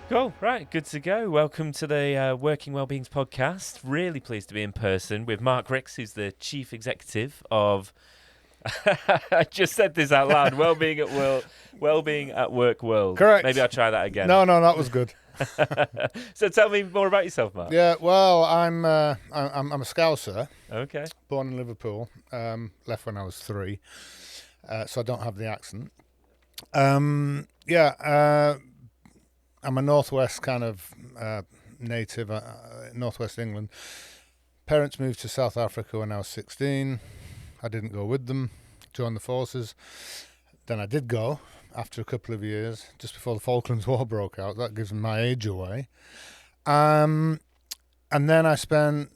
Cool, right, good to go. Welcome to the Working Wellbeings podcast. Really pleased to be in person with Mark Rix, who's the Chief Executive of... I just said this out loud. Wellbeing at Work World. Correct. Maybe I'll try that again. No, that was good. So tell me more about yourself, Mark. Yeah, well, I'm a Scouser, Okay. born in Liverpool, left when I was 3, so I don't have the accent. I'm a northwest kind of native, northwest England. Parents moved to South Africa when I was 16. I didn't go with them, joined the forces. Then I did go after a couple of years, just before the Falklands War broke out. That gives my age away. And then I spent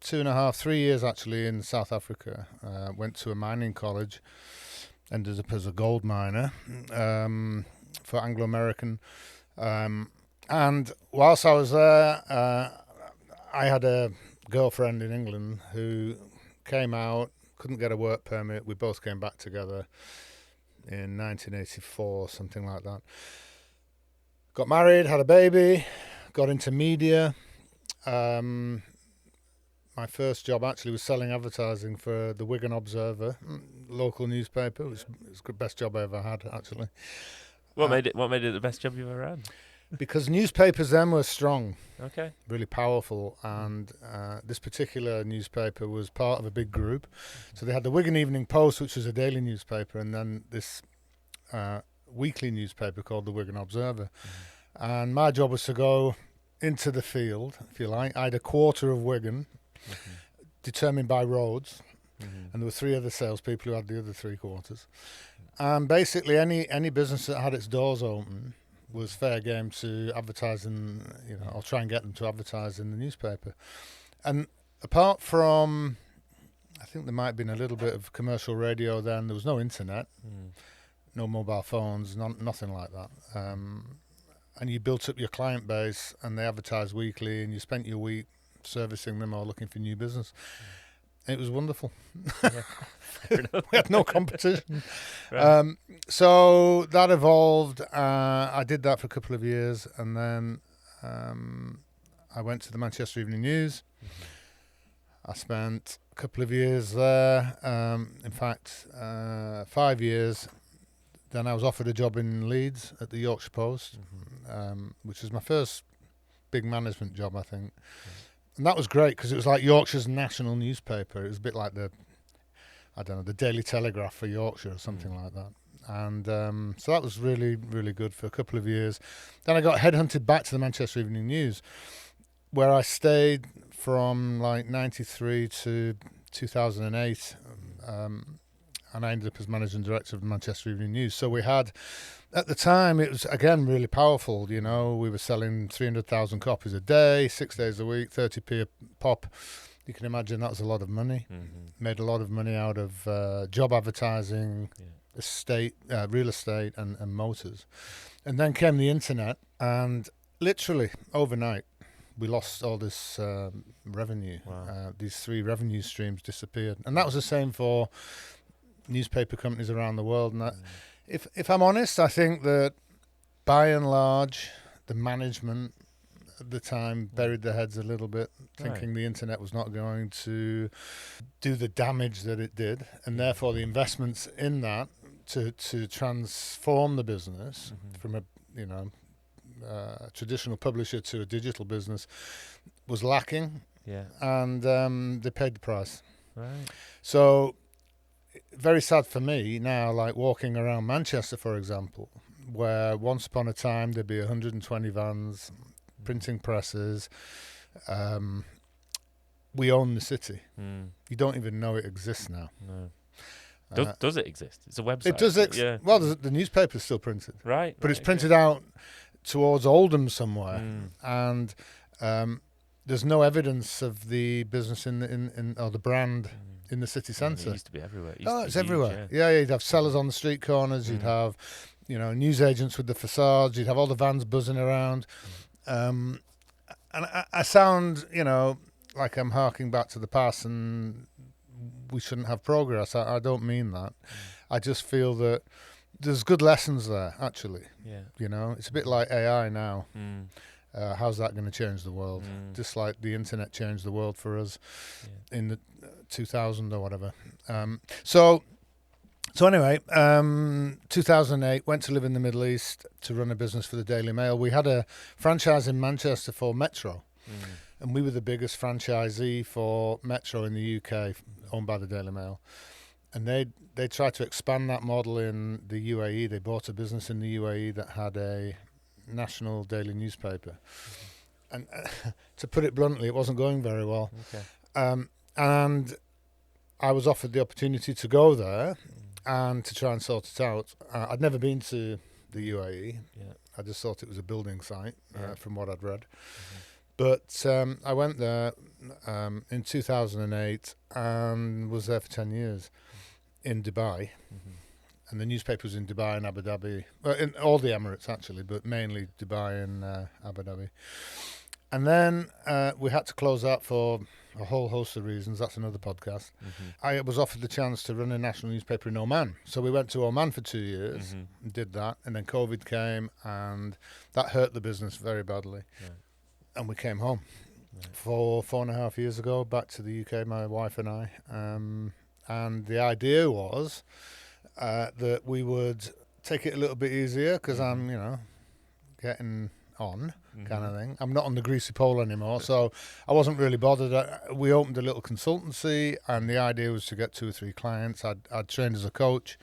2.5, 3 years actually in South Africa. Went to a mining college, ended up as a gold miner for Anglo-American. And whilst I was there, I had a girlfriend in England who came out, couldn't get a work permit. We both came back together in 1984, something like that. Got married, had a baby, got into media. My first job actually was selling advertising for the Wigan Observer, local newspaper. It was the best job I ever had, actually. What made it the best job you've ever had? Because newspapers then were strong, Okay. really powerful, and this particular newspaper was part of a big group. So they had the Wigan Evening Post, which was a daily newspaper, and then this weekly newspaper called the Wigan Observer. And my job was to go into the field, if you like. I had a quarter of Wigan, determined by roads, and there were 3 other salespeople who had the other 3 quarters. And basically any business that had its doors open was fair game to advertise I'll try and get them to advertise in the newspaper. And apart from, I think there might have been a little bit of commercial radio then, there was no internet, no mobile phones, nothing like that. And you built up your client base and they advertised weekly and you spent your week servicing them or looking for new business. It was wonderful. Yeah. Fair enough. We had no competition. Right. So that evolved. I did that for a couple of years, and then I went to the Manchester Evening News. I spent a couple of years there. In fact, 5 years. Then I was offered a job in Leeds at the Yorkshire Post, which was my first big management job, I think. And that was great because it was like Yorkshire's national newspaper. It was a bit like the Daily Telegraph for Yorkshire or something like that. And so that was really, really good for a couple of years. Then I got headhunted back to the Manchester Evening News, where I stayed from like 93 to 2008. And I ended up as managing director of the Manchester Evening News. So we had, at the time, it was, again, really powerful. We were selling 300,000 copies a day, 6 days a week, 30p a pop. You can imagine that was a lot of money. Made a lot of money out of job advertising, real estate and motors. And then came the internet, and literally overnight, we lost all this revenue. Wow. These 3 revenue streams disappeared. And that was the same for newspaper companies around the world. And that, if I'm honest, I think that by and large, the management at the time buried their heads a little bit, thinking the internet was not going to do the damage that it did, and therefore the investments in that to transform the business from a traditional publisher to a digital business was lacking. Yeah. And they paid the price. Right. So very sad for me now, like walking around Manchester, for example, where once upon a time there'd be 120 vans, printing presses. We own the city. You don't even know it exists now. No. Does it exist? It's a website. It does. Yeah. Well, the newspaper's still printed. Right. But it's printed out towards Oldham somewhere. And there's no evidence of the business in or the brand in the city centre. It used to be everywhere. It's everywhere. Yeah, you'd have sellers on the street corners. You'd have, newsagents with the facades. You'd have all the vans buzzing around. And I sound, like I'm harking back to the past and we shouldn't have progress. I don't mean that. I just feel that, there's good lessons there, actually. Yeah. You know, it's a bit like AI now. Mm. How's that going to change the world? Mm. Just like the internet changed the world for us in the 2000 or whatever. So anyway, 2008, went to live in the Middle East to run a business for the Daily Mail. We had a franchise in Manchester for Metro, and we were the biggest franchisee for Metro in the UK, owned by the Daily Mail. And they tried to expand that model in the UAE. They bought a business in the UAE that had a national daily newspaper. And to put it bluntly, it wasn't going very well. Okay. And I was offered the opportunity to go there and to try and sort it out. I'd never been to the UAE. Yeah. I just thought it was a building site from what I'd read. Mm-hmm. But I went there in 2008 and was there for 10 years in Dubai. Mm-hmm. And the newspaper was in Dubai and Abu Dhabi. Well, in all the Emirates, actually, but mainly Dubai and Abu Dhabi. And then we had to close that for a whole host of reasons. That's another podcast. Mm-hmm. I was offered the chance to run a national newspaper in Oman. So we went to Oman for 2 years, and did that. And then COVID came, and that hurt the business very badly. Right. And we came home Right. for 4.5 years ago, back to the UK, my wife and I. And the idea was that we would take it a little bit easier because I'm, getting on kind of thing. I'm not on the greasy pole anymore, so I wasn't really bothered. We opened a little consultancy, and the idea was to get 2 or 3 clients. I'd trained as a coach,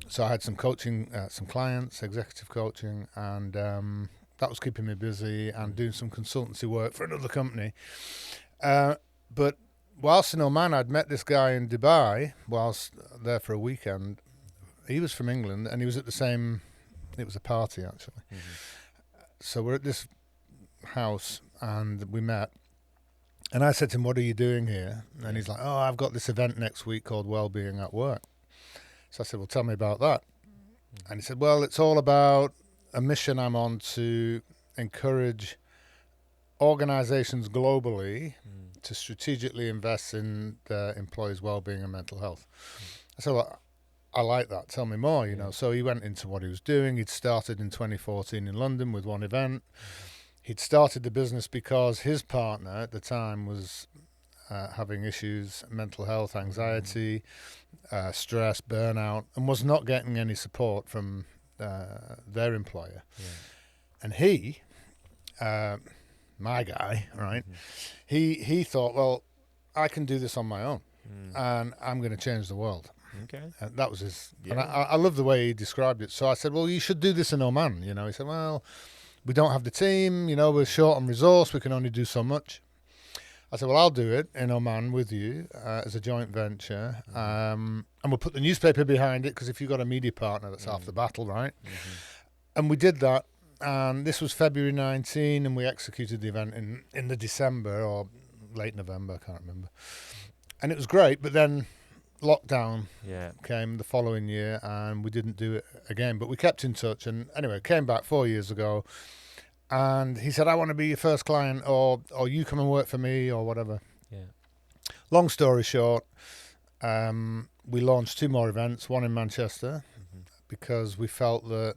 so I had some coaching, some clients, executive coaching, and that was keeping me busy and doing some consultancy work for another company. But whilst in Oman, I'd met this guy in Dubai whilst there for a weekend. He was from England, and he was at the same. It was a party, actually. So we're at this house, and we met. And I said to him, "What are you doing here?" And he's like, "Oh, I've got this event next week called Wellbeing at Work." So I said, "Well, tell me about that." And he said, "Well, it's all about a mission I'm on to encourage organizations globally to strategically invest in their employees' well-being and mental health." I said, "Well, I like that. Tell me more, So he went into what he was doing. He'd started in 2014 in London with one event. He'd started the business because his partner at the time was having issues, mental health, anxiety, stress, burnout, and was not getting any support from their employer. And he, my guy, right, he thought, well, I can do this on my own, and I'm going to change the world. Okay. That was his. And I love the way he described it. So I said, well, you should do this in Oman. He said, well, we don't have the team. We're short on resource. We can only do so much. I said, well, I'll do it in Oman with you as a joint venture. And we'll put the newspaper behind it, because if you've got a media partner, that's half the battle, right? And we did that. And this was February 19, and we executed the event in the December or late November, I can't remember. And it was great, but then lockdown came the following year, and we didn't do it again. But we kept in touch, and anyway, came back 4 years ago, and he said, I want to be your first client, or you come and work for me, or whatever. Long story short, we launched 2 more events, one in Manchester, because we felt that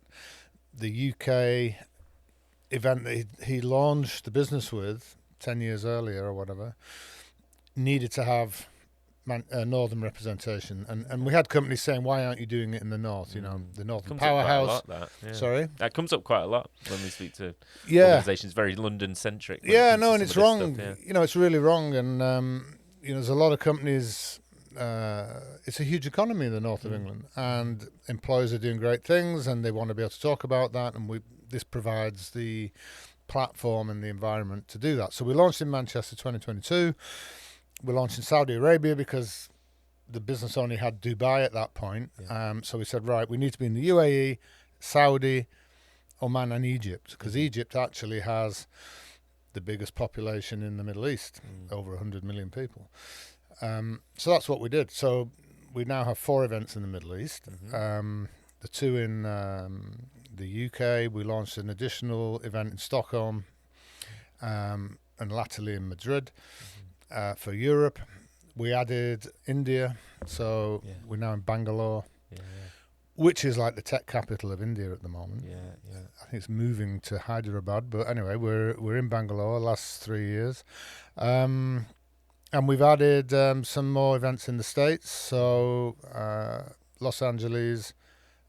the UK event that he launched the business with 10 years earlier or whatever needed to have northern representation, and we had companies saying, why aren't you doing it in the north? The northern powerhouse. Sorry, that comes up quite a lot when we speak to organisations very London centric. And it's wrong. Stuff, it's really wrong, and there's a lot of companies. It's a huge economy in the north of England, and employers are doing great things, and they want to be able to talk about that, and this provides the platform and the environment to do that. So we launched in Manchester 2022. We launched in Saudi Arabia because the business only had Dubai at that point. So we said, right, we need to be in the UAE, Saudi, Oman, and Egypt, because Egypt actually has the biggest population in the Middle East, over 100 million people. So that's what we did. So we now have 4 events in the Middle East. The 2 in the UK. We launched an additional event in Stockholm, and latterly in Madrid. For Europe, we added India, so we're now in Bangalore. which is like the tech capital of India at the moment. Yeah, yeah. I think it's moving to Hyderabad, but anyway, we're in Bangalore last 3 years, and we've added some more events in the States. So Los Angeles,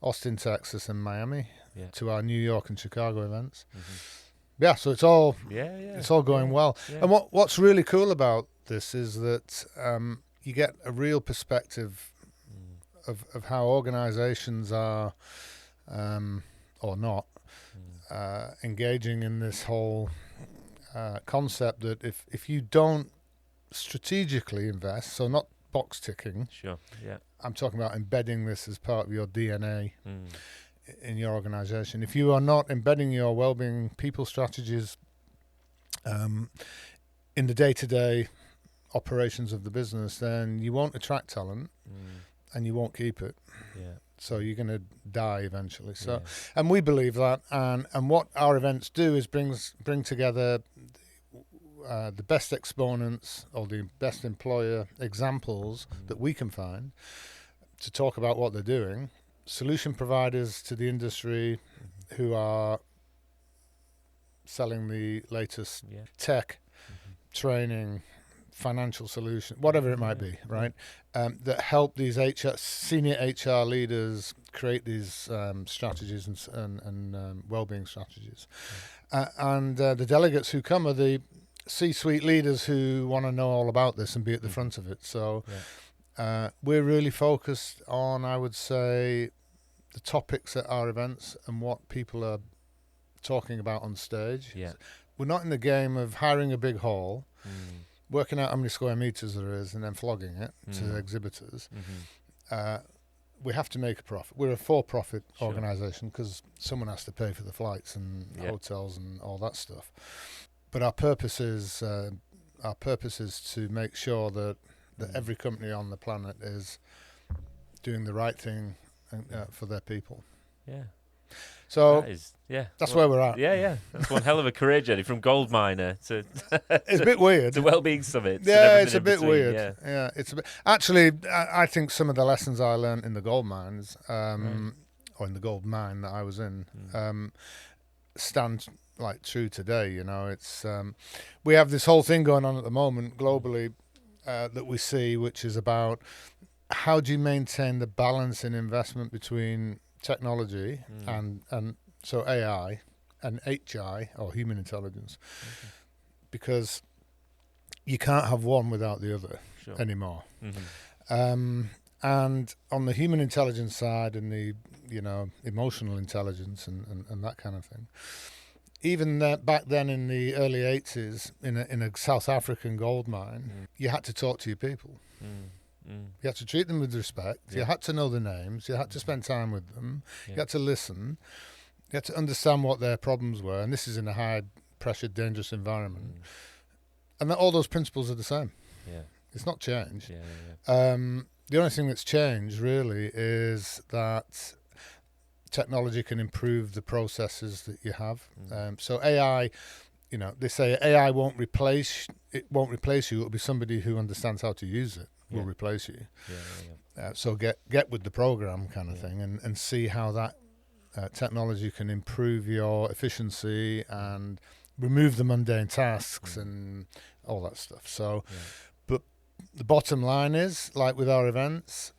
Austin, Texas, and Miami to our New York and Chicago events. Yeah, so it's all going well. Yeah. And what's really cool about this is that you get a real perspective of how organizations are or not engaging in this whole concept that if you don't strategically invest, so not box ticking. Sure. Yeah. I'm talking about embedding this as part of your DNA in your organization. If you are not embedding your well-being people strategies in the day-to-day operations of the business, then you won't attract talent and you won't keep it. Yeah. So you're going to die eventually. So, and we believe that. And what our events do is bring together the best exponents or the best employer examples that we can find to talk about what they're doing, solution providers to the industry who are selling the latest tech, training, financial solution, whatever it might be, right? That help these senior HR leaders create these strategies and well-being strategies. And the delegates who come are the C-suite leaders who want to know all about this and be at the front of it. So we're really focused on, I would say, the topics at our events and what people are talking about on stage. Yeah. We're not in the game of hiring a big hall, working out how many square meters there is, and then flogging it to exhibitors. We have to make a profit. We're a for-profit organisation because someone has to pay for the flights and hotels and all that stuff. But our purpose is to make sure that every company on the planet is doing the right thing for their people. Yeah. So that's where we're at. Yeah. That's one hell of a career journey from gold miner to it's a bit weird. to Wellbeing summits. Yeah, it's a bit between. weird. Yeah, it's a bit. Actually, I think some of the lessons I learned in the gold mines, or in the gold mine that I was in, stand like true today. You know, it's we have this whole thing going on at the moment globally that we see, which is about how do you maintain the balance in investment between technology and so AI and HI or human intelligence, because you can't have one without the other anymore. And on the human intelligence side and the emotional intelligence and that kind of thing, even back then in the early 80s in a South African gold mine, you had to talk to your people. You had to treat them with respect. You had to know the names. You had to spend time with them. You had to listen. You had to understand what their problems were. And this is in a high-pressure, dangerous environment. And all those principles are the same. It's not changed. The only thing that's changed, really, is that technology can improve the processes that you have. So AI, they say AI won't replace you. It'll be somebody who understands how to use it. Will replace you. So get with the program kind of thing and see how that technology can improve your efficiency and remove the mundane tasks and all that stuff. So, but the bottom line is, like with our events,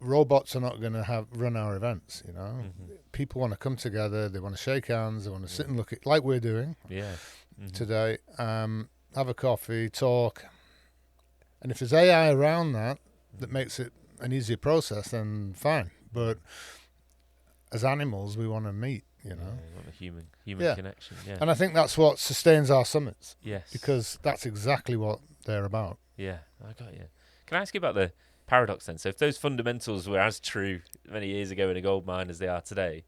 robots are not going to run our events. People want to come together. They want to shake hands. They want to sit and look at like we're doing today. Have a coffee, talk. And if there's AI around that makes it an easier process, then fine. But as animals, we want to meet, we want a human connection. And I think that's what sustains our summits. Yes. Because that's exactly what they're about. Yeah, I got you. Can I ask you about the paradox then? So if those fundamentals were as true many years ago in a gold mine as they are today,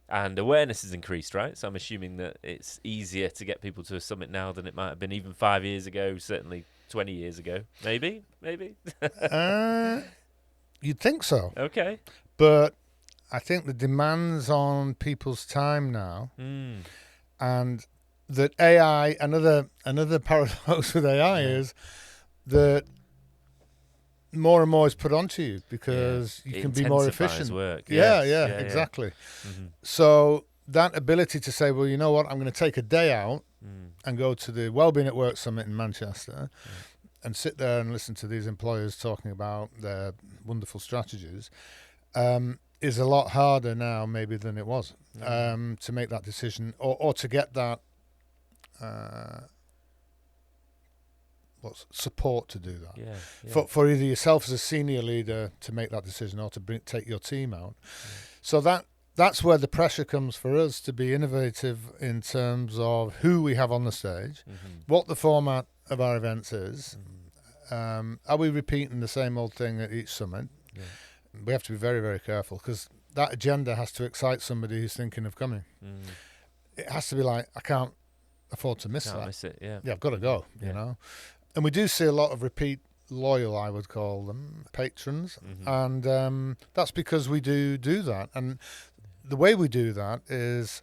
and awareness has increased, right? So I'm assuming that it's easier to get people to a summit now than it might have been even 5 years ago, certainly 20 years ago. Maybe? You'd think so. Okay. But I think the demands on people's time now, and that AI, another paradox with AI is that more and more is put onto you because you It can be more intensifies efficient. work. Yeah, Yes. yeah, Yeah. exactly. Mm-hmm. So that ability to say, well, you know what, I'm going to take a day out Mm. and go to the Wellbeing at Work Summit in Manchester Yeah. and sit there and listen to these employers talking about their wonderful strategies is a lot harder now maybe than it was to make that decision or to get that support to do that. Yeah. For either yourself as a senior leader to make that decision or to take your team out. Yeah. So that's where the pressure comes for us to be innovative in terms of who we have on the stage, what the format of our events is. Are we repeating the same old thing at each summit? Yeah. We have to be very, very careful because that agenda has to excite somebody who's thinking of coming. It has to be like, I can't afford to miss Can't that. miss it. Yeah. Yeah, I've got to go, Yeah. you know. And we do see a lot of repeat loyal, I would call them, patrons. And that's because we do that. And the way we do that is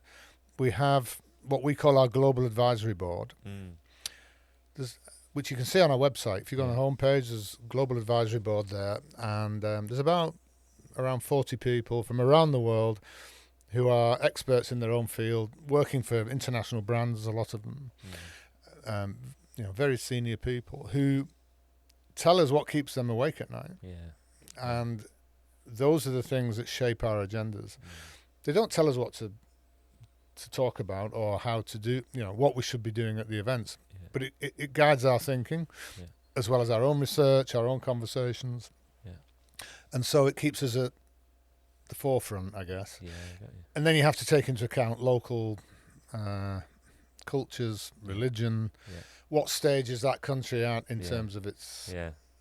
we have what we call our Global Advisory Board, which you can see on our website. If you go on the homepage, there's Global Advisory Board there. And there's around 40 people from around the world who are experts in their own field, working for international brands, a lot of them. Very senior people who tell us what keeps them awake at night. Yeah. And those are the things that shape our agendas. They don't tell us what to talk about or how to do, what we should be doing at the events. Yeah. But it guides our thinking as well as our own research, our own conversations. Yeah. And so it keeps us at the forefront, I guess. Yeah, I got you. And then you have to take into account local cultures, religion. Yeah. What stage is that country at in terms of its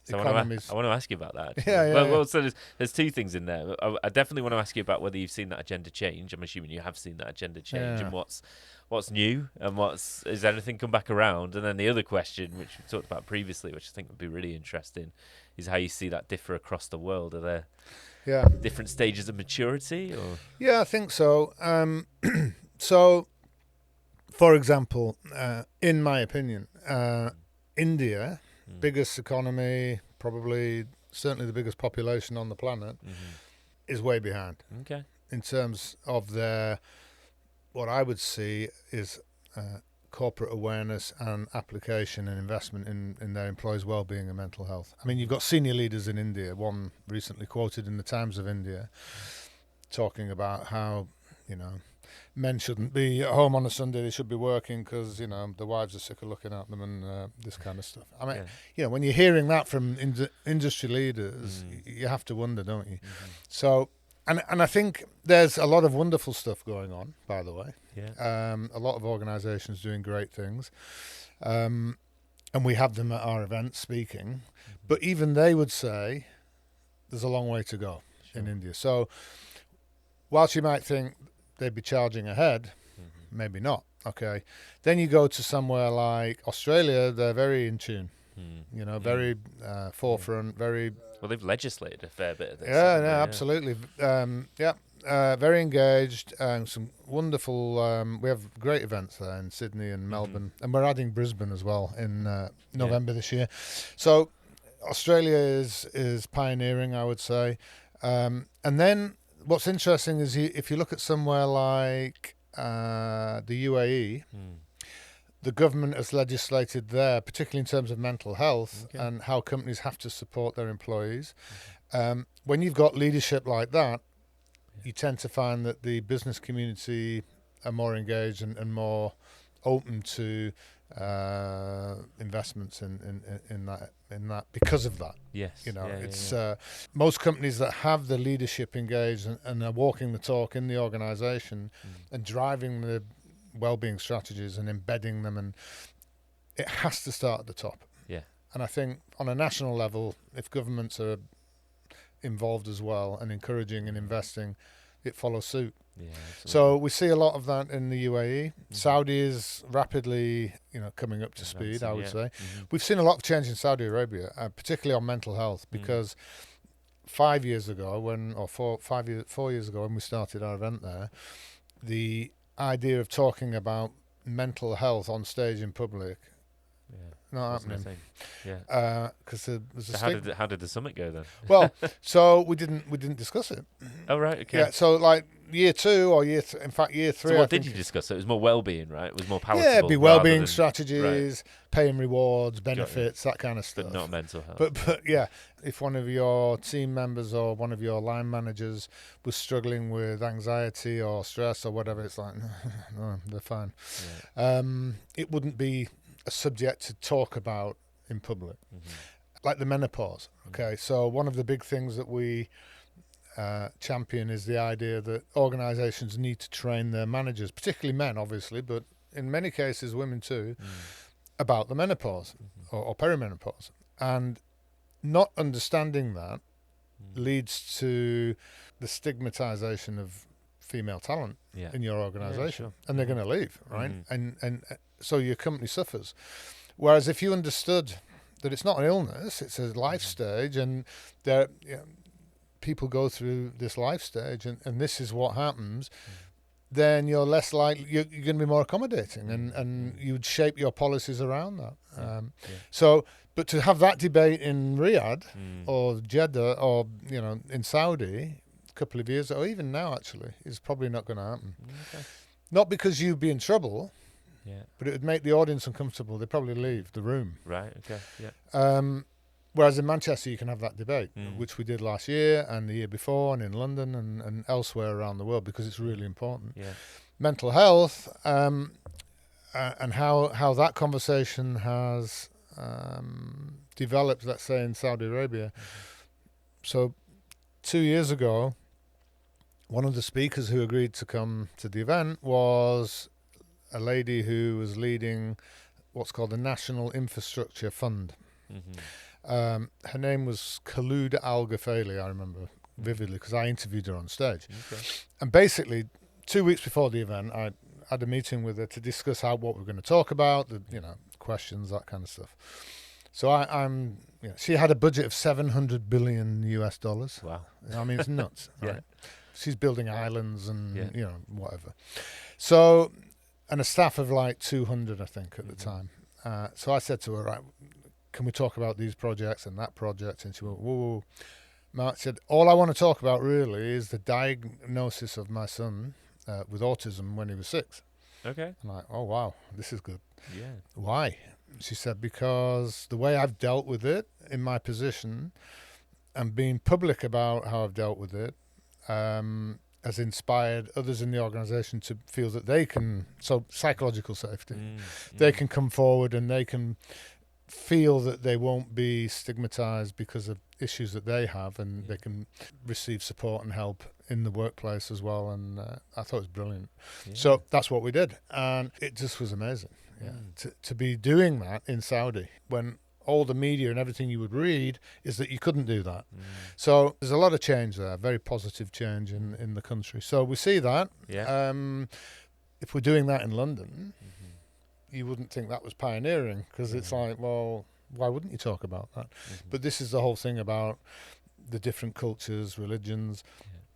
economies? I want to ask you about that. Actually. Yeah. Well, so there's two things in there. I definitely want to ask you about whether you've seen that agenda change. I'm assuming you have seen that agenda change, and what's new, and is anything come back around? And then the other question, which we talked about previously, which I think would be really interesting, is how you see that differ across the world. Are there different stages of maturity? Or? Yeah, I think so. So, for example, in my opinion, India, biggest economy, certainly the biggest population on the planet, is way behind. Okay. In terms of what I would see is corporate awareness and application and investment in their employees' well-being and mental health. I mean, you've got senior leaders in India, one recently quoted in the Times of India, talking about how, men shouldn't be at home on a Sunday, they should be working because, the wives are sick of looking at them and this kind of stuff. I mean, when you're hearing that from industry leaders, you have to wonder, don't you? So, and I think there's a lot of wonderful stuff going on, by the way. Yeah. A lot of organisations doing great things. And we have them at our events speaking. But even they would say there's a long way to go in India. So, whilst you might think they'd be charging ahead, maybe not. Okay. Then you go to somewhere like Australia, they're very in tune. Very forefront, very... Well, they've legislated a fair bit of this. Yeah, absolutely. Very engaged. Some wonderful... we have great events there in Sydney and Melbourne. And we're adding Brisbane as well in November this year. So Australia is pioneering, I would say. And then what's interesting is if you look at somewhere like the UAE... The government has legislated there, particularly in terms of mental health and how companies have to support their employees. When you've got leadership like that, you tend to find that the business community are more engaged and more open to investments in that because of that. Yes. Most companies that have the leadership engaged and are walking the talk in the organisation and driving the well-being strategies and embedding them, and it has to start at the top. Yeah. And I think on a national level, if governments are involved as well and encouraging and investing, it follows suit. Yeah, so we see a lot of that in the UAE. Saudi is rapidly, coming up to speed, I would say. We've seen a lot of change in Saudi Arabia, particularly on mental health, because 4 years ago when we started our event there, the idea of talking about mental health on stage in public Not Wasn't a happening. thing. Yeah. Because there's a So how did the summit go then? Well, so we didn't discuss it. Oh right, okay. Yeah, so like year 2 or in fact year 3. So what did you discuss? So it was more well-being, right? It was more palatable. Yeah, it'd be rather well-being than- strategies, pay and rewards, benefits, that kind of but stuff. not mental health. But yeah, if one of your team members or one of your line managers was struggling with anxiety or stress or whatever, it's like, no, they're fine. Yeah. It wouldn't be a subject to talk about in public. Like the menopause. Okay, so one of the big things that we champion is the idea that organisations need to train their managers, particularly men, obviously, but in many cases women too, about the menopause or perimenopause. And not understanding that leads to the stigmatisation of female talent in your organisation, sure. and they're going to leave, right? And so your company suffers. Whereas if you understood that it's not an illness, it's a life stage, and there, people go through this life stage, and this is what happens, then you're less likely, you're going to be more accommodating, and you would shape your policies around that. So, but to have that debate in Riyadh or Jeddah or in Saudi a couple of years, or even now actually, is probably not going to happen. Okay. Not because you'd be in trouble, Yeah. but it would make the audience uncomfortable. They'd probably leave the room. Right. Okay. Yeah. Whereas in Manchester, you can have that debate, which we did last year and the year before, and in London and elsewhere around the world, because it's really important. Yeah. Mental health and how that conversation has developed, let's say, in Saudi Arabia. So 2 years ago, one of the speakers who agreed to come to the event was a lady who was leading what's called the National Infrastructure Fund. Her name was Khaloud Al-Ghafali, I remember vividly, because I interviewed her on stage. Okay. And basically, 2 weeks before the event, I had a meeting with her to discuss what we're going to talk about, the questions, that kind of stuff. So I'm she had a budget of $700 billion US. Wow. I mean, it's nuts. Yeah. Right? She's building islands and whatever. So, and a staff of like 200, I think, at the time. So I said to her, right, can we talk about these projects and that project? And she went, whoa. Mark said, all I want to talk about really is the diagnosis of my son with autism when he was 6. Okay. I'm like, oh, wow, this is good. Yeah. Why? She said, because the way I've dealt with it in my position and being public about how I've dealt with it has inspired others in the organisation to feel that they can, so psychological safety, they can come forward and they can feel that they won't be stigmatised because of issues that they have, and they can receive support and help in the workplace as well. And I thought it was brilliant. So that's what we did, and it just was amazing. To be doing that in Saudi when all the media and everything you would read is that you couldn't do that. So there's a lot of change there, very positive change in the country. So we see that. If we're doing that in London, you wouldn't think that was pioneering, because it's like, well, why wouldn't you talk about that? But this is the whole thing about the different cultures, religions.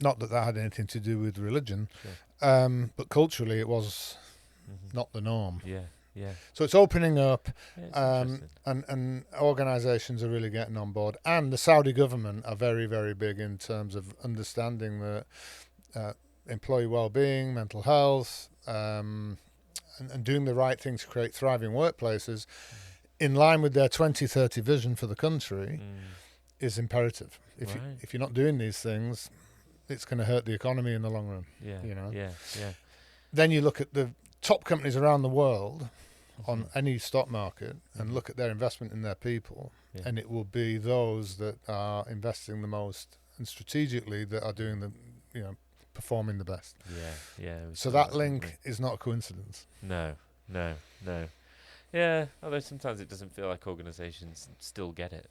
Not that had anything to do with religion, but culturally it was not the norm. So it's opening up, and organisations are really getting on board. And the Saudi government are very, very big in terms of understanding that employee well-being, mental health, and doing the right thing to create thriving workplaces in line with their 2030 vision for the country is imperative. If you're not doing these things, it's going to hurt the economy in the long run. Then you look at the top companies around the world on any stock market and look at their investment in their people, and it will be those that are investing the most and strategically that are doing the performing the best. So that link is not a coincidence. No. Yeah, although sometimes it doesn't feel like organisations still get it.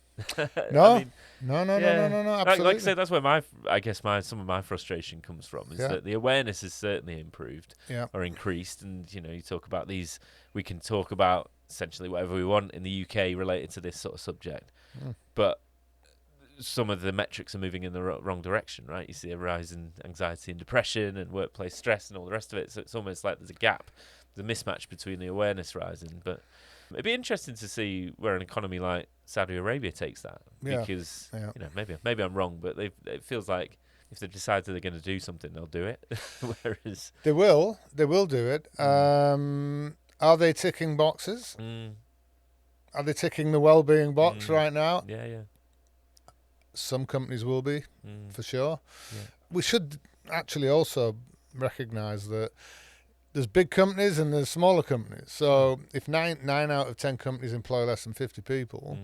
No, absolutely. Like I said, that's where some of my frustration comes from, is that the awareness has certainly improved or increased, and you talk about these. We can talk about essentially whatever we want in the UK related to this sort of subject, but some of the metrics are moving in the wrong direction, right? You see a rise in anxiety and depression and workplace stress and all the rest of it. So it's almost like there's a gap, there's a mismatch between the awareness rising, but It'd be interesting to see where an economy like Saudi Arabia takes that, Yeah. because Yeah. maybe I'm wrong, but it feels like if they decide that they're going to do something, they'll do it. Whereas They will do it. Are they ticking boxes? Are they ticking the well-being box right now? Yeah. Some companies will be, for sure. Yeah. We should actually also recognise that there's big companies and there's smaller companies. So if nine out of 10 companies employ less than 50 people,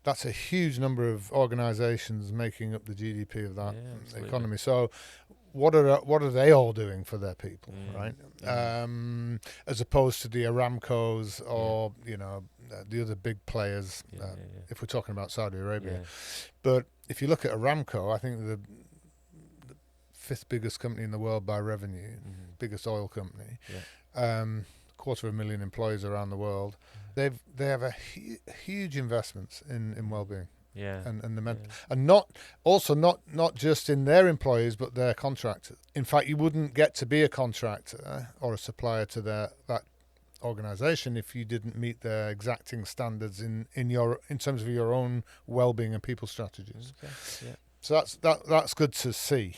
that's a huge number of organisations making up the GDP of that economy. So what are they all doing for their people, right? As opposed to the Aramcos or the other big players. If we're talking about Saudi Arabia, but if you look at Aramco, I think the fifth biggest company in the world by revenue, biggest oil company, 250,000 employees around the world. They have a huge investments in well-being. And not just in their employees, but their contractors. In fact, you wouldn't get to be a contractor or a supplier to that organisation if you didn't meet their exacting standards in terms of your own well-being and people strategies. So that's good to see.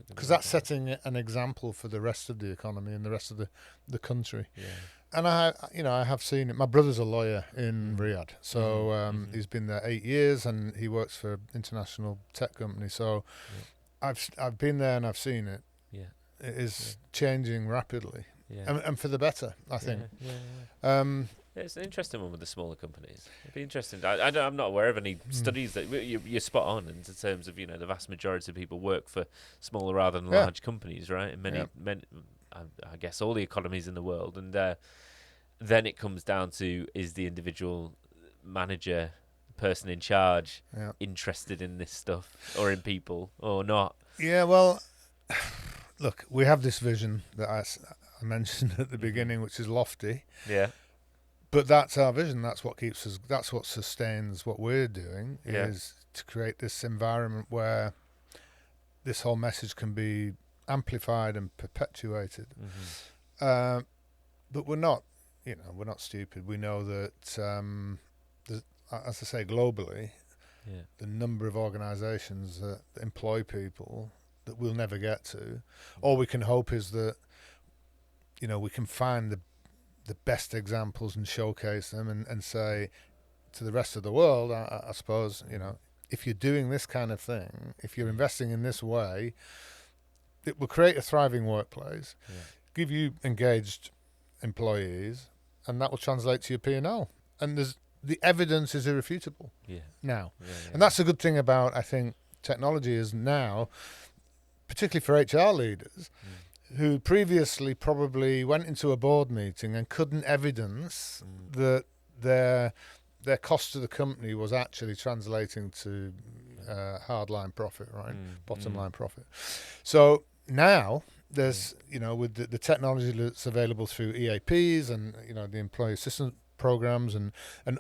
Because that's setting an example for the rest of the economy and the rest of the country. And I have seen it. My brother's a lawyer in Riyadh, so he's been there 8 years, and he works for an international tech company. So I've been there and I've seen it. It is changing rapidly, and for the better, I think. It's an interesting one with the smaller companies. It'd be interesting. I'm not aware of any studies that you're spot on in terms of the vast majority of people work for smaller rather than large companies, right? And many, I guess, all the economies in the world, and then it comes down to, is the individual manager, person in charge, interested in this stuff or in people or not? Yeah, well, look, we have this vision that I mentioned at the beginning, which is lofty. But that's our vision. That's what keeps us. That's what sustains what we're doing. Is to create this environment where this whole message can be amplified and perpetuated. But we're not, we're not stupid. We know that, as I say, globally, the number of organisations that employ people that we'll never get to. All we can hope is that, we can find the best examples and showcase them and say to the rest of the world, I suppose, if you're doing this kind of thing, if you're investing in this way, it will create a thriving workplace, give you engaged employees, and that will translate to your P&L. And the evidence is irrefutable now. And that's a good thing about, I think, technology is now, particularly for HR leaders, who previously probably went into a board meeting and couldn't evidence that their cost to the company was actually translating to hard line profit, right? Bottom line profit. So now there's, with the technology that's available through EAPs and, the employee assistance programs and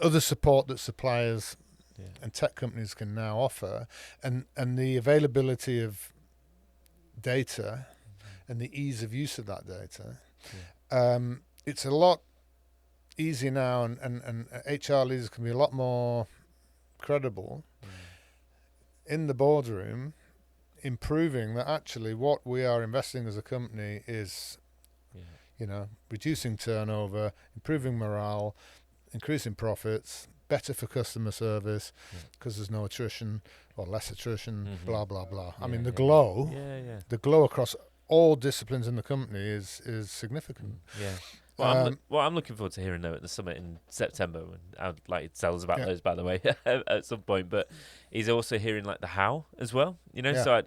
other support that suppliers and tech companies can now offer, and the availability of data and the ease of use of that data, it's a lot easier now, and HR leaders can be a lot more credible in the boardroom, improving that actually what we are investing as a company is, reducing turnover, improving morale, increasing profits, better for customer service because there's no attrition or less attrition, blah, blah, blah. I mean, the glow across all disciplines in the company is significant. Well, I'm looking forward to hearing though at the summit in September. And I'd like to tell us about those, by the way, at some point. But he's also hearing like the how as well. So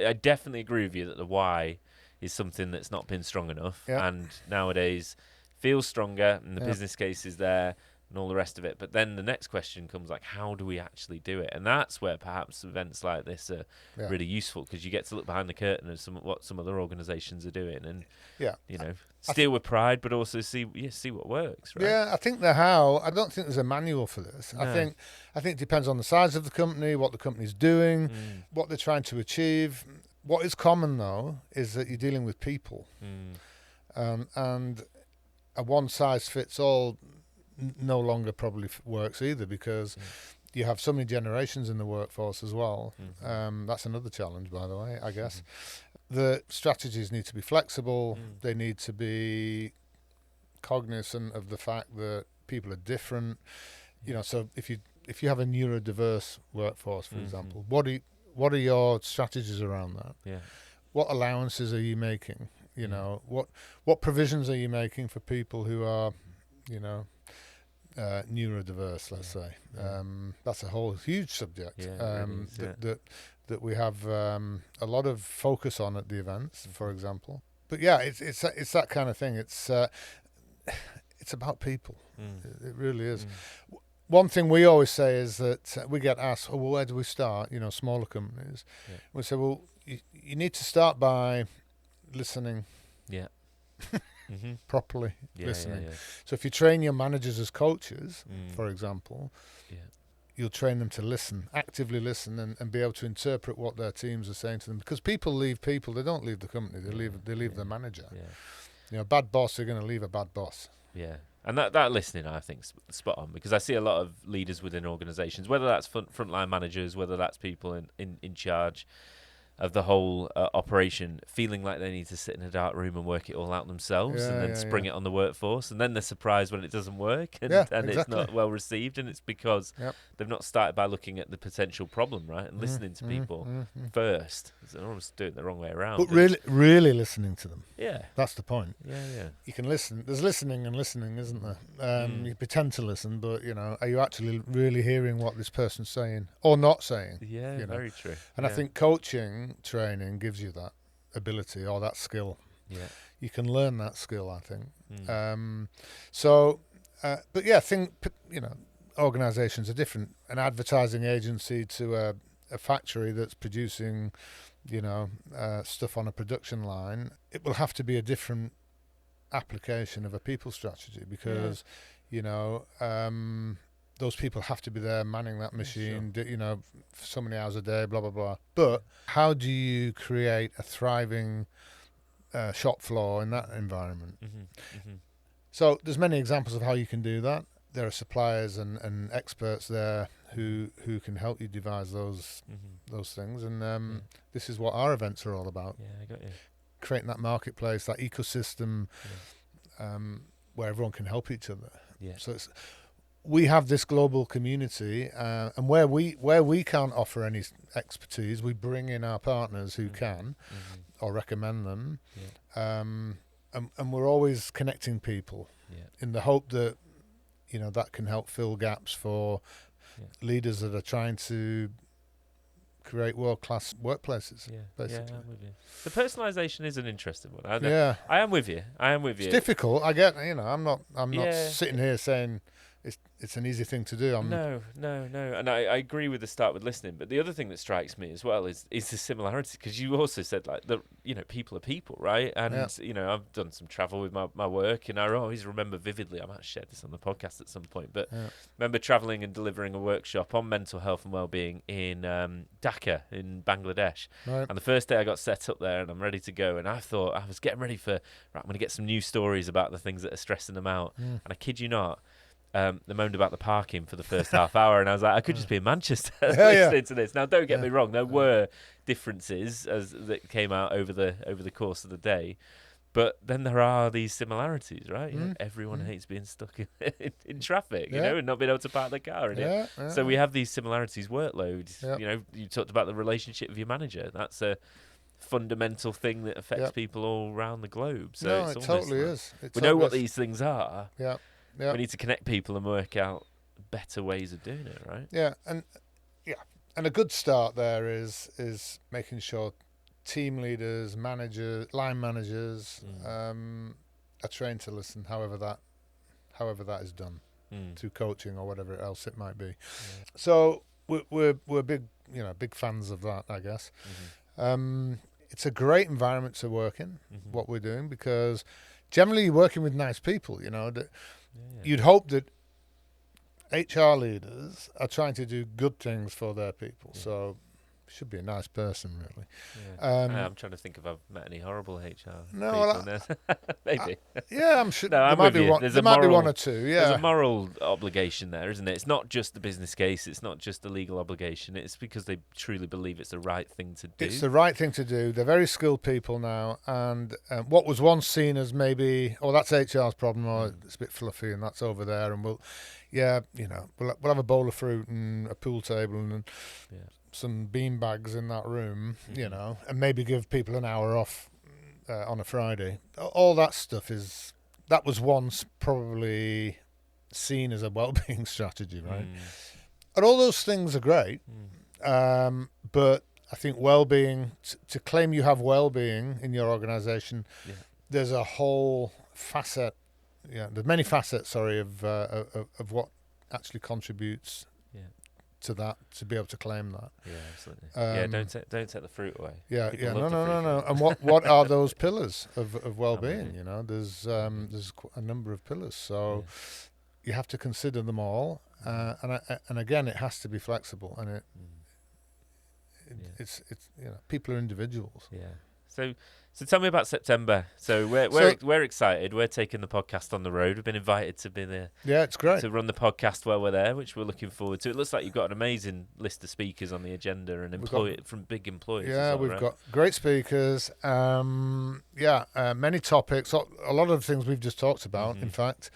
I definitely agree with you that the why is something that's not been strong enough, and nowadays feels stronger, and the business case is there, and all the rest of it. But then the next question comes like, how do we actually do it? And that's where perhaps events like this are really useful, because you get to look behind the curtain of what some other organisations are doing, and steer with pride, but also see what works. Right? Yeah, I think the how. I don't think there's a manual for this. No. I think it depends on the size of the company, what the company's doing, what they're trying to achieve. What is common though is that you're dealing with people, and a one-size-fits-all no longer probably works either, because you have so many generations in the workforce as well. That's another challenge, by the way, I guess. The strategies need to be flexible. They need to be cognizant of the fact that people are different. You know, so if you have a neurodiverse workforce, for example, what are your strategies around that? Yeah. What allowances are you making? You know, what provisions are you making for people who are, you know, neurodiverse, let's say. That's a whole huge subject really is, that we have a lot of focus on at the events, for example. But yeah, it's that kind of thing. It's about people. It really is. One thing we always say is that we get asked, "Oh, well, where do we start?" You know, smaller companies. We say, "Well, you need to start by listening." Yeah. Properly listening. So if you train your managers as coaches, for example, you'll train them to listen, actively listen, and be able to interpret what their teams are saying to them. Because people leave people; they don't leave the company; they leave the manager. You know, a bad boss are going to leave a bad boss. Yeah. And that listening, I think, is spot on, because I see a lot of leaders within organisations, whether that's frontline managers, whether that's people in charge of the whole operation, feeling like they need to sit in a dark room and work it all out themselves, and then spring it on the workforce, and then they're surprised when it doesn't work, and exactly. It's not well received, and it's because they've not started by looking at the potential problem, right, and listening to people first. They're almost doing it the wrong way around. But really listening to them. Yeah. That's the point. Yeah. You can listen. There's listening and listening, isn't there? You pretend to listen, but, you know, are you actually really hearing what this person's saying or not saying? Yeah, you know? very true. And I think coaching training gives you that ability or that skill. Yeah. You can learn that skill, I think. But yeah, you know, organisations are different. An advertising agency to a factory that's producing, you know, stuff on a production line, it will have to be a different application of a people strategy, because, you know, those people have to be there manning that machine, you know, for so many hours a day, blah, blah, blah. But how do you create a thriving shop floor in that environment? So there's many examples of how you can do that. There are suppliers and experts there who can help you devise those things. And this is what our events are all about. Yeah, I got you. Creating that marketplace, that ecosystem where everyone can help each other. Yeah. So we have this global community, and where we can't offer any expertise, we bring in our partners who can, or recommend them, and we're always connecting people in the hope that, you know, that can help fill gaps for leaders that are trying to create world-class workplaces. Basically. Yeah, I'm with you. The personalisation is an interesting one. I am with you. It's difficult. I get. You know, I'm not sitting here saying it's an easy thing to do. No, and I agree with the start with listening. But the other thing that strikes me as well is the similarity, because you also said, like, people are people, right? And you know, I've done some travel with my work, and I always remember vividly. I might share this on the podcast at some point, but remember traveling and delivering a workshop on mental health and well-being in Dhaka in Bangladesh. Right. And the first day I got set up there, and I'm ready to go, and I thought I was getting ready for I'm going to get some new stories about the things that are stressing them out. And I kid you not. They moaned about the parking for the first half hour, and I was like, I could just be in Manchester listening to this. Now, don't get me wrong, there were differences that came out over the course of the day, but then there are these similarities, right? You know, everyone hates being stuck in traffic, you know, and not being able to park their car in it. So we have these similarities, workload. You know, you talked about the relationship with your manager. That's a fundamental thing that affects people all around the globe. So it totally is. We know what these things are. Yeah. We need to connect people and work out better ways of doing it, right? Yeah, and a good start there is making sure team leaders, managers, line managers are trained to listen. However that is done, through coaching or whatever else it might be. Yeah. So we're big fans of that, I guess. It's a great environment to work in. What we're doing, because generally you're working with nice people. You know that. You'd hope that HR leaders are trying to do good things for their people. So should be a nice person, really. Yeah. I'm trying to think if I've met any horrible HR No, people. Maybe. Yeah, I'm sure No, there I'm might with be you. one. There might be one or two. Yeah, There's a moral obligation there, isn't it? It's not just the business case. It's not just the legal obligation. It's because they truly believe it's the right thing to do. it's the right thing to do. They're very skilled people now, and what was once seen as maybe, oh, that's HR's problem, or it's a bit fluffy, and that's over there, and we'll have a bowl of fruit and a pool table and some beanbags in that room, and maybe give people an hour off on a Friday. All that stuff that was once probably seen as a well-being strategy, right? And all those things are great, but I think well-being, to claim you have well-being in your organisation, there's a whole facet. There's many facets. Of what actually contributes to that, to be able to claim that. Yeah, absolutely. Don't take the fruit away. No. And what are those pillars of well-being? There's a number of pillars, so you have to consider them all, and again, it has to be flexible, and it's people are individuals. Yeah. So tell me about September. So we're excited. We're taking the podcast on the road. We've been invited to be there. Yeah, it's great to run the podcast while we're there, which we're looking forward to. It looks like you've got an amazing list of speakers on the agenda and from big employers. Yeah, we've got great speakers. Many topics. A lot of things we've just talked about, in fact.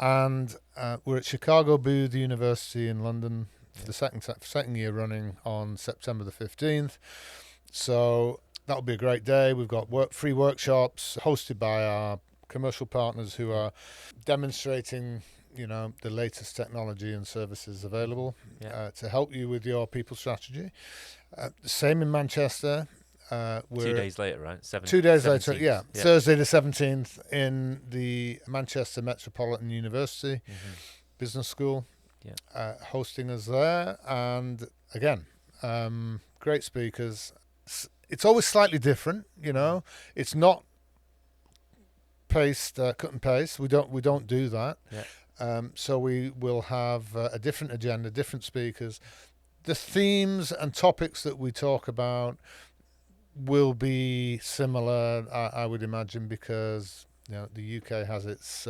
And we're at Chicago Booth University in London for the second year running on September the 15th. So that'll be a great day. We've got free workshops hosted by our commercial partners who are demonstrating, the latest technology and services available to help you with your people strategy. Same in Manchester. 2 days later, right? 2 days 17th. later, yeah. Thursday the 17th in the Manchester Metropolitan University Business School, hosting us there. And again, great speakers. It's always slightly different, It's not cut and paste. We don't do that. So we will have a different agenda, different speakers. The themes and topics that we talk about will be similar, I would imagine, because the UK has its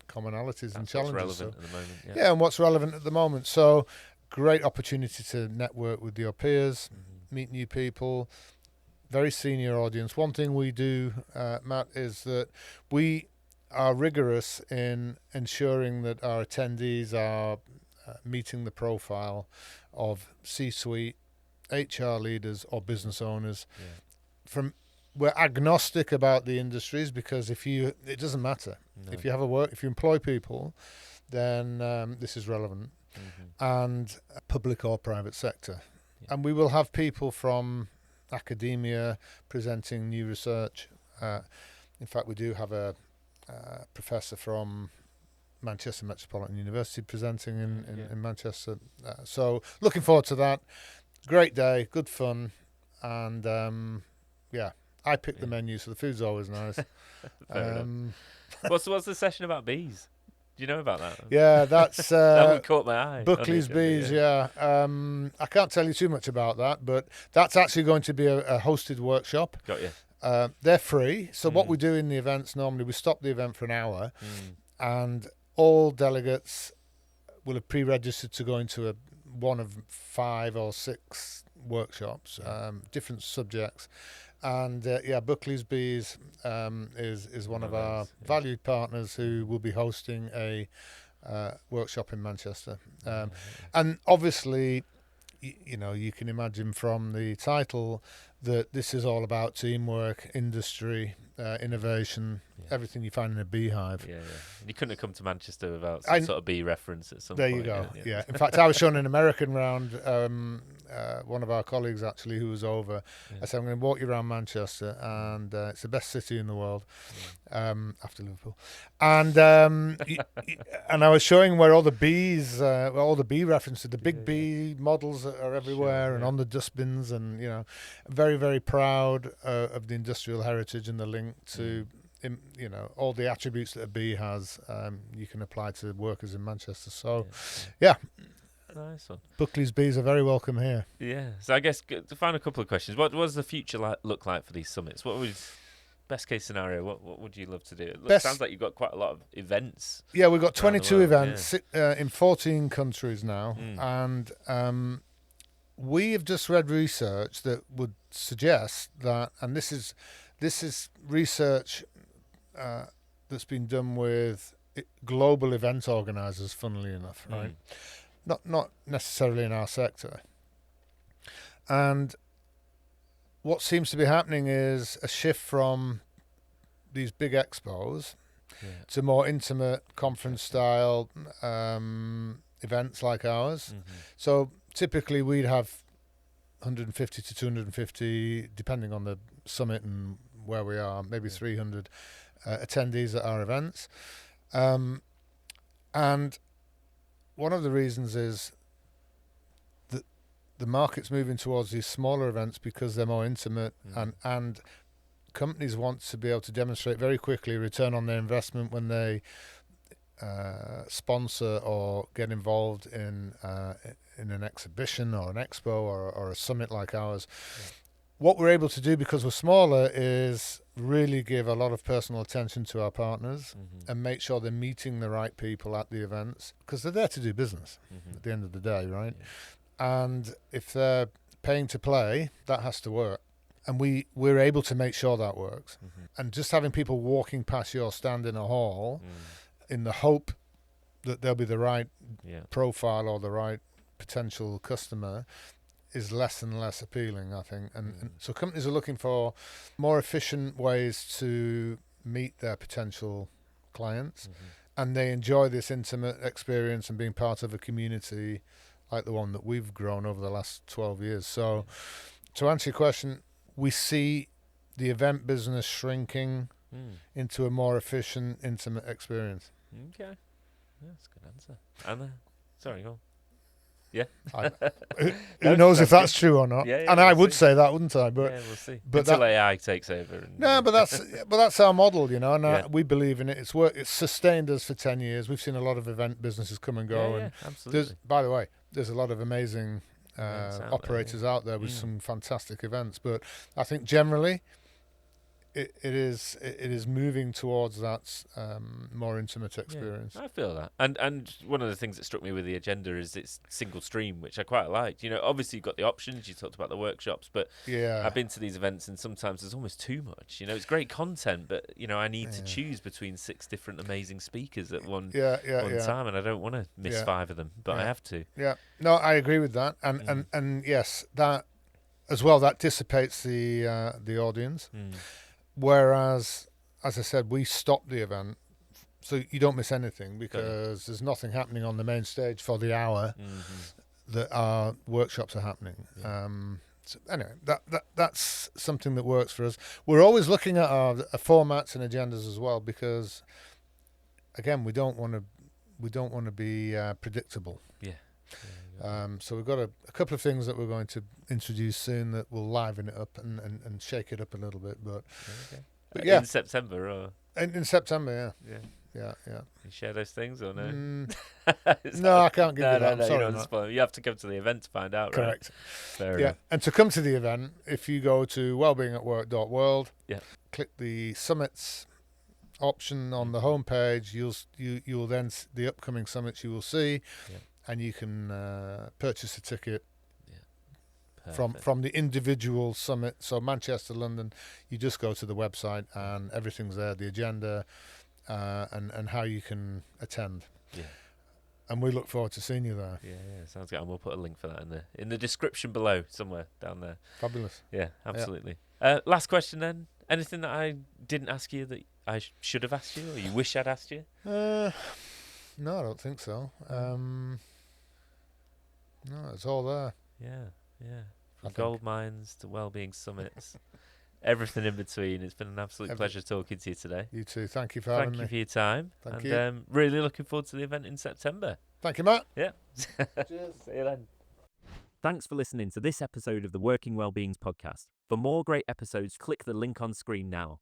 commonalities and challenges. What's relevant at the moment. And what's relevant at the moment. So great opportunity to network with your peers, meet new people. Very senior audience. One thing we do, Matt, is that we are rigorous in ensuring that our attendees are meeting the profile of C-suite, HR leaders, or business owners. We're agnostic about the industries, because it doesn't matter. No. If you employ people, then this is relevant, and public or private sector. And we will have people from academia presenting new research. In fact, we do have a professor from Manchester Metropolitan University presenting in Manchester. So looking forward to that. Great day, good fun, and I pick the menu, so the food's always nice. What's the session about bees? Do you know about that? Yeah, that's that one caught my eye. Buckley's Bees. I can't tell you too much about that, but that's actually going to be a hosted workshop. Got you. They're free. So what we do in the events, normally we stop the event for an hour, and all delegates will have pre-registered to go into one of 5 or 6 workshops, different subjects. And Buckley's Bees is one of our valued partners who will be hosting a workshop in Manchester. And obviously, you can imagine from the title that this is all about teamwork, industry, innovation, everything you find in a beehive. You couldn't have come to Manchester without some sort of bee reference at some point. There you go. Yeah. In fact, I was showing an American round, one of our colleagues actually who was over. I said, I'm going to walk you around Manchester, and it's the best city in the world, after Liverpool. And and I was showing where all the bees, all the bee references, the big bee models are everywhere, and on the dustbins, and very, very proud of the industrial heritage and the link to all the attributes that a bee has. You can apply to workers in Manchester. So Nice one. Buckley's bees are very welcome here. Yeah. So I guess to find a couple of questions. What does the future look like for these summits? What would best case scenario? What would you love to do? It sounds like you've got quite a lot of events. Yeah, we've got 22 world, events in 14 countries now, and we have just read research that would suggest that, and this is research that's been done with global event organisers, funnily enough, right? Not necessarily in our sector. And what seems to be happening is a shift from these big expos to more intimate conference style events like ours. So typically we'd have 150 to 250, depending on the summit and where we are, maybe 300 attendees at our events. And one of the reasons is that the market's moving towards these smaller events because they're more intimate, and companies want to be able to demonstrate very quickly return on their investment when they sponsor or get involved in an exhibition or an expo or a summit like ours. What we're able to do because we're smaller is really give a lot of personal attention to our partners and make sure they're meeting the right people at the events, because they're there to do business at the end of the day, right? And if they're paying to play, that has to work. And we're able to make sure that works. And just having people walking past your stand in a hall in the hope that they'll be the right profile or the right potential customer is less and less appealing, I think. And so companies are looking for more efficient ways to meet their potential clients, and they enjoy this intimate experience and being part of a community like the one that we've grown over the last 12 years. So to answer your question, we see the event business shrinking into a more efficient, intimate experience. Okay. That's a good answer. Anna? Sorry, go on. Yeah. Who knows if that's true or not? Yeah, and I would say that, wouldn't I? But yeah, we'll see. But until AI takes over. No, but that's our model, you know, and we believe in it. It's sustained us for 10 years. We've seen a lot of event businesses come and go. Yeah, and absolutely. by the way, there's a lot of amazing operators out there with some fantastic events. But I think generally, it is moving towards that more intimate experience. I feel that, and one of the things that struck me with the agenda is it's single stream, which I quite liked. You know, obviously you've got the options. You talked about the workshops, but I've been to these events and sometimes there's almost too much. You know, it's great content, but you know I need to choose between 6 different amazing speakers at one time, and I don't want to miss 5 of them, but I have to. Yeah, no, I agree with that, and yes, that as well, that dissipates the audience. Whereas, as I said, we stop the event so you don't miss anything, because there's nothing happening on the main stage for the hour that our workshops are happening. So anyway, that's something that works for us. We're always looking at our formats and agendas as well, because again, we don't want to be predictable. So we've got a couple of things that we're going to introduce soon that will liven it up and shake it up a little bit. But in September, or in September, yeah. You share those things or no? No, I can't give you that. I'm sorry, you have to come to the event to find out. Correct. Fair enough. And to come to the event, if you go to wellbeingatwork.world, click the summits option on the homepage, you'll then the upcoming summits you will see. And you can purchase a ticket from the individual summit. So Manchester, London, you just go to the website and everything's there, the agenda and how you can attend. And we look forward to seeing you there. Yeah, sounds good. And we'll put a link for that in the description below, somewhere down there. Fabulous. Yeah, absolutely. Last question then. Anything that I didn't ask you that I should have asked you, or you wish I'd asked you? No, I don't think so. No, it's all there. Yeah. From gold mines to wellbeing summits, everything in between. It's been an absolute pleasure talking to you today. You too. Thank you for having me. Thank you for your time. Thank you. Really looking forward to the event in September. Thank you, Matt. Yeah. Cheers. See you then. Thanks for listening to this episode of the Working Wellbeings podcast. For more great episodes, click the link on screen now.